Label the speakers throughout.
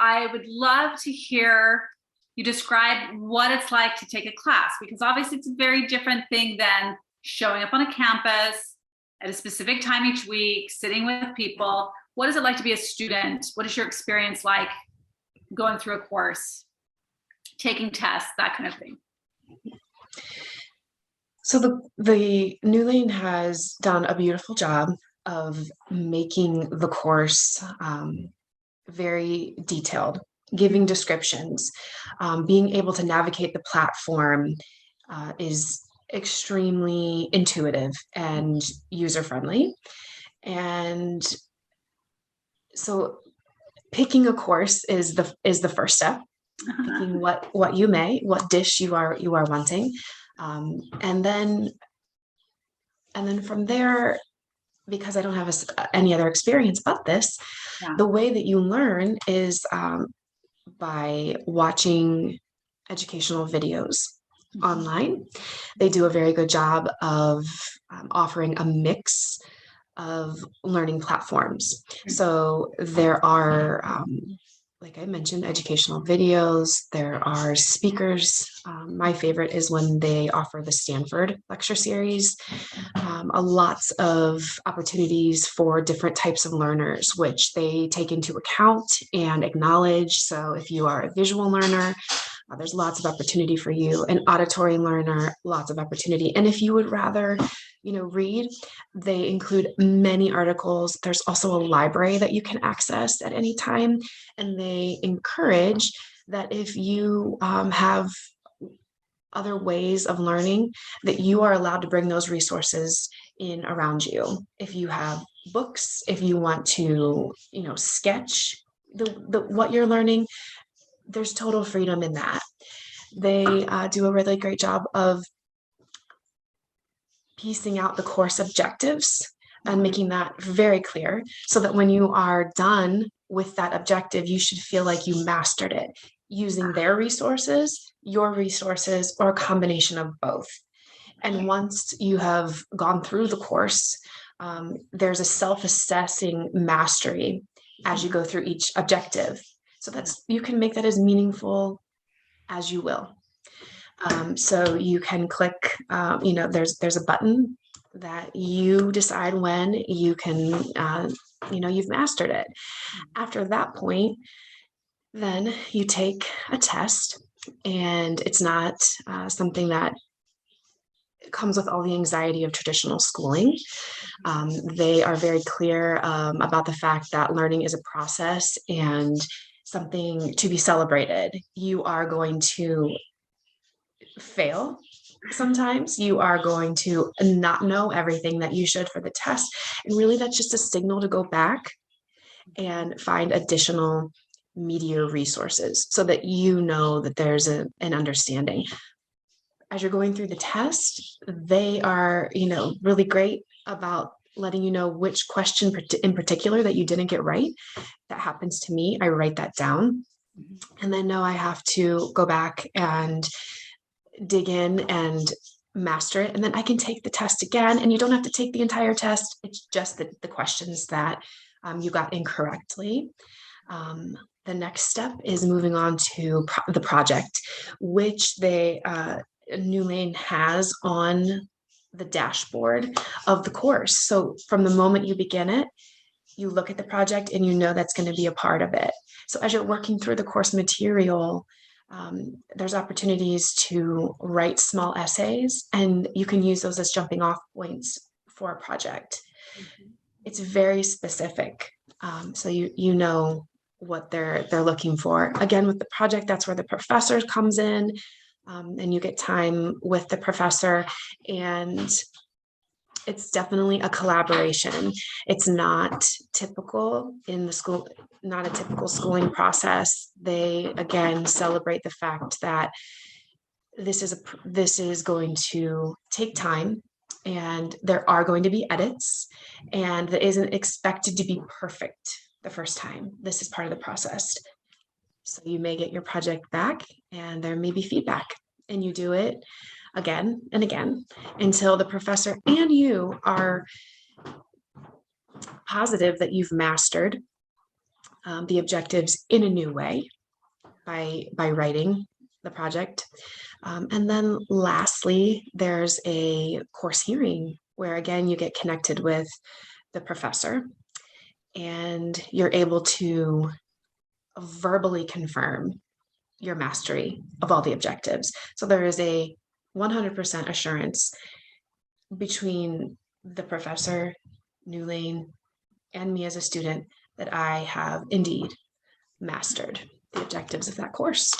Speaker 1: I would love to hear you describe what it's like to take a class, because obviously it's a very different thing than showing up on a campus at a specific time each week, sitting with people. What is it like to be a student? What is your experience like going through a course, taking tests, that kind of thing?
Speaker 2: So the New Lane has done a beautiful job of making the course very detailed, giving descriptions, being able to navigate the platform is extremely intuitive and user-friendly. And so picking a course is the first step. Picking what dish you are wanting. And then from there, because I don't have any other experience but this, the way that you learn is by watching educational videos online. They do a very good job of offering a mix of learning platforms. So there are, like I mentioned, educational videos. There are speakers. My favorite is when they offer the Stanford lecture series. Lots of opportunities for different types of learners, which they take into account and acknowledge. So if you are a visual learner, there's lots of opportunity for you. An auditory learner, lots of opportunity. And if you would rather, read, they include many articles. There's also a library that you can access at any time. And they encourage that if you have other ways of learning, that you are allowed to bring those resources in around you. If you have books, if you want to, sketch what you're learning, there's total freedom in that. They do a really great job of piecing out the course objectives and making that very clear so that when you are done with that objective, you should feel like you mastered it using their resources, your resources, or a combination of both. And once you have gone through the course, there's a self-assessing mastery as you go through each objective. So you can make that as meaningful as you will. So you can click, there's a button that you decide when you can, you've mastered it. After that point, then you take a test, and it's not something that comes with all the anxiety of traditional schooling. They are very clear about the fact that learning is a process and something to be celebrated. You are going to fail sometimes. You are going to not know everything that you should for the test. And really, that's just a signal to go back and find additional media resources so that you know that there's an understanding. As you're going through the test, they are, really great about letting you know which question in particular that you didn't get right. That happens to me. I write that down and then know I have to go back and dig in and master it. And then I can take the test again, and you don't have to take the entire test. It's just the questions that you got incorrectly. The next step is moving on to the project, which New Lane has on the dashboard of the course. So from the moment you begin it, you look at the project and you know that's going to be a part of it. So as you're working through the course material, there's opportunities to write small essays, and you can use those as jumping off points for a project. It's very specific. So you know what they're looking for. Again, with the project, that's where the professor comes in, and you get time with the professor, and it's definitely a collaboration. It's not typical in the school, not a typical schooling process. They, again, celebrate the fact that this is going to take time, and there are going to be edits, and that isn't expected to be perfect the first time. This is part of the process. So you may get your project back and there may be feedback, and you do it again and again until the professor and you are positive that you've mastered the objectives in a new way by writing the project. And then lastly, there's a course hearing where again you get connected with the professor and you're able to verbally confirm your mastery of all the objectives. So there is a 100% assurance between the professor, New Lane, and me as a student that I have indeed mastered the objectives of that course.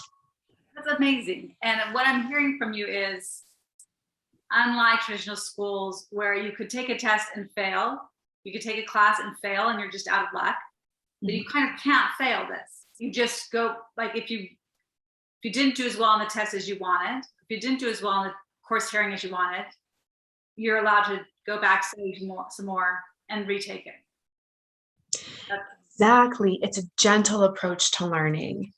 Speaker 1: That's amazing. And what I'm hearing from you is, unlike traditional schools where you could take a test and fail, you could take a class and fail and you're just out of luck, but you kind of can't fail this. You just go, like if you didn't do as well on the test as you wanted, if you didn't do as well on the course hearing as you wanted, you're allowed to go back, study some more, and retake it.
Speaker 2: Exactly. It's a gentle approach to learning.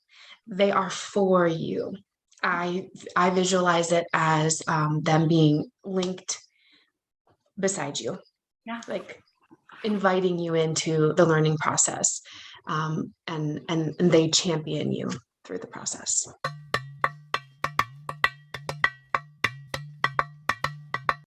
Speaker 2: They are for you. I visualize it as them being linked beside you, like inviting you into the learning process, and they champion you through the process.